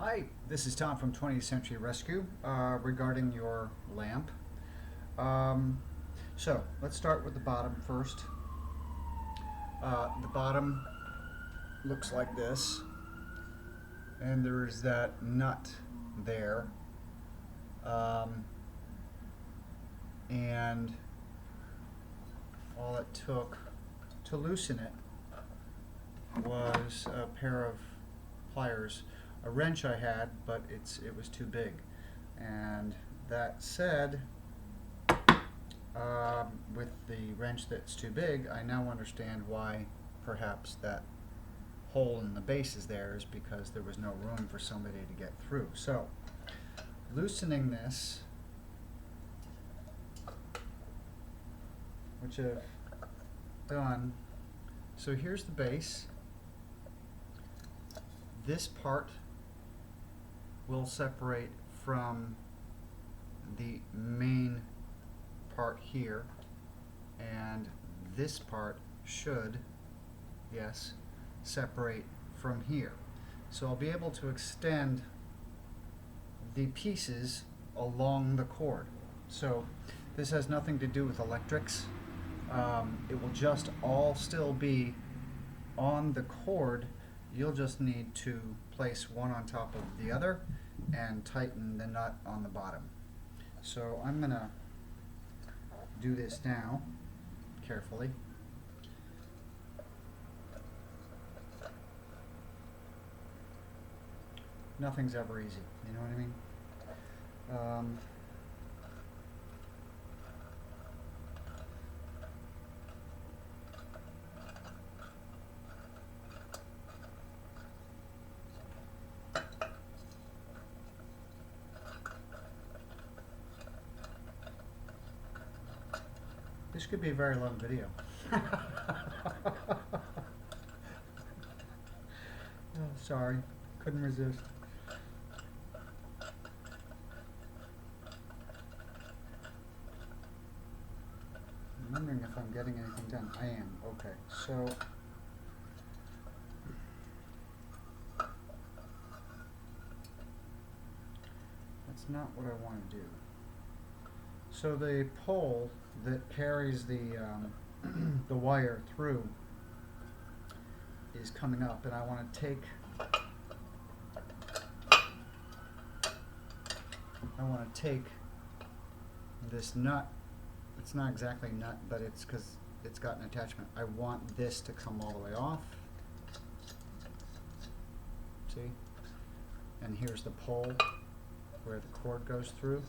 Hi, this is Tom from 20th Century Rescue regarding your lamp. So let's start with the bottom first. The bottom looks like this, and there is that nut there, and all it took to loosen it was a pair of pliers. A wrench I had, but it was too big. And that said, with the wrench that's too big, I now understand why perhaps that hole in the base is there is because there was no room for somebody to get through. So, loosening this, which I've done, so here's the base. This part will separate from the main part here, and this part should, yes, separate from here. So I'll be able to extend the pieces along the cord. So this has nothing to do with electrics. It will just all still be on the cord. You'll just need to place one on top of the other and tighten the nut on the bottom. So I'm going to do this now carefully. Nothing's ever easy, you know what I mean? This could be a very long video. Oh, sorry, couldn't resist. I'm wondering if I'm getting anything done. I am. Okay, so that's not what I want to do. So the pole that carries the the wire through is coming up, and I want to take this nut. It's not exactly nut, but it's because it's got an attachment. I want this to come all the way off. See? And here's the pole where the cord goes through.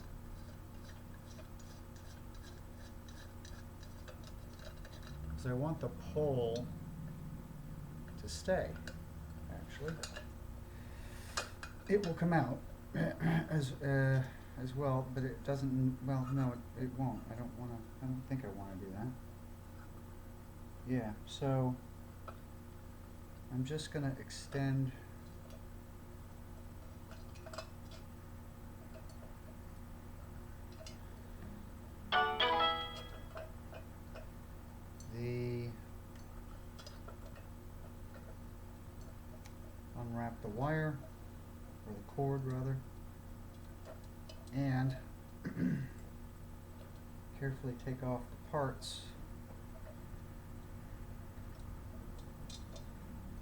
So I want the pole to stay, actually. It will come out as well, but it doesn't, well, no, it won't. I don't think I want to do that. Yeah, so I'm just going to extend unwrap the wire, or the cord rather, and carefully take off the parts.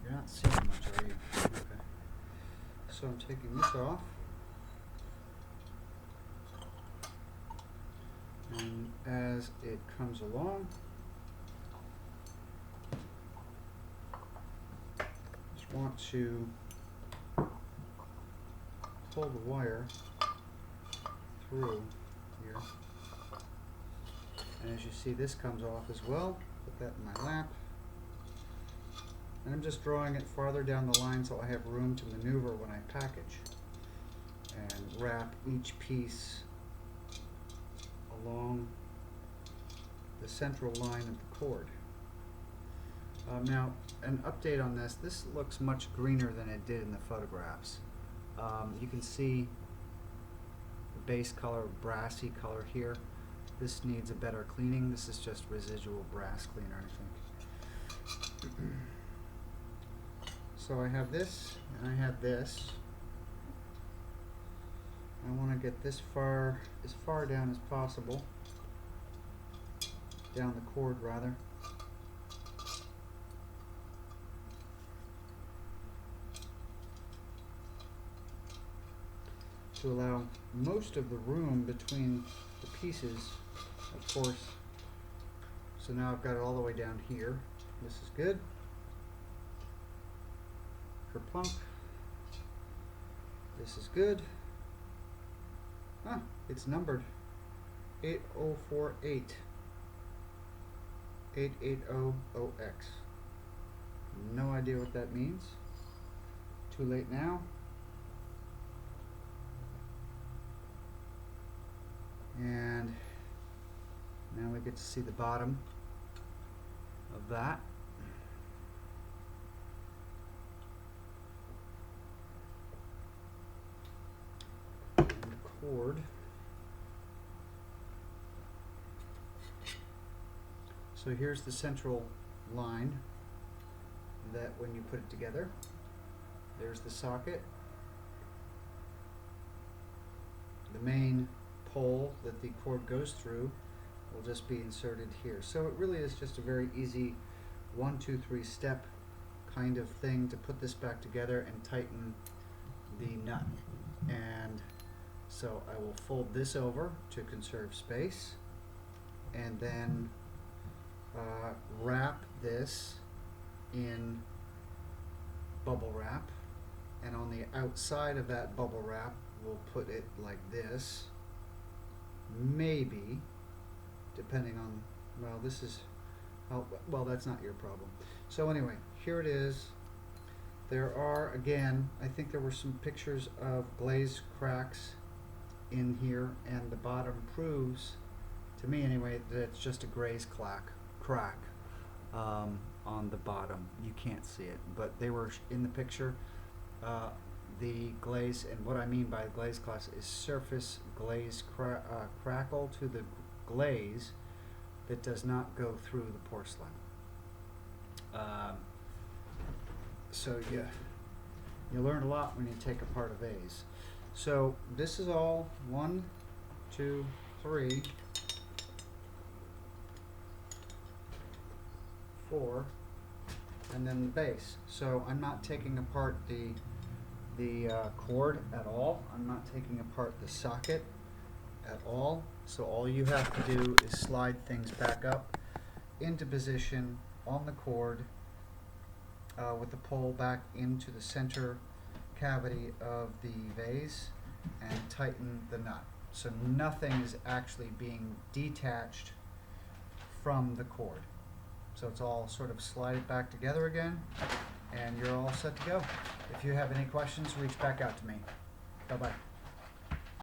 You're not seeing much, are you? Okay. So I'm taking this off, and as it comes along, just want to pull the wire through here, and as you see, this comes off as well. Put that in my lap, and I'm just drawing it farther down the line so I have room to maneuver when I package, and wrap each piece along the central line of the cord. Now, an update on this. This looks much greener than it did in the photographs. You can see the base color, brassy color here. This needs a better cleaning. This is just residual brass cleaner, I think. So I have this, and I have this. I want to get this far, as far down as possible, down the cord rather. To allow most of the room between the pieces, of course. So now I've got it all the way down here. This is good. Kerplunk. This is good. Ah, it's numbered 8048. 8800X. No idea what that means. Too late now. And now we get to see the bottom of that. And the cord. So here's the central line that when you put it together, there's the socket. The main pole that the cord goes through will just be inserted here. So it really is just a very easy 1, 2, 3 step kind of thing to put this back together and tighten the nut. And so I will fold this over to conserve space and then wrap this in bubble wrap, and on the outside of that bubble wrap we'll put it like this. Maybe, depending on, well, this is, oh, well, that's not your problem. So anyway, here it is. There are, again, I think there were some pictures of glaze cracks in here, and the bottom proves, to me anyway, that it's just a glaze crack on the bottom. You can't see it, but they were in the picture. The glaze, and what I mean by glaze class is surface glaze crackle to the glaze that does not go through the porcelain. So you learn a lot when you take apart a vase. So this is all 1, 2, 3, 4, and then the base. So I'm not taking apart the cord at all. I'm not taking apart the socket at all. So all you have to do is slide things back up into position on the cord with the pole back into the center cavity of the vase and tighten the nut. So nothing is actually being detached from the cord. So it's all sort of slide back together again, and you're all set to go. If you have any questions, reach back out to me. Bye-bye.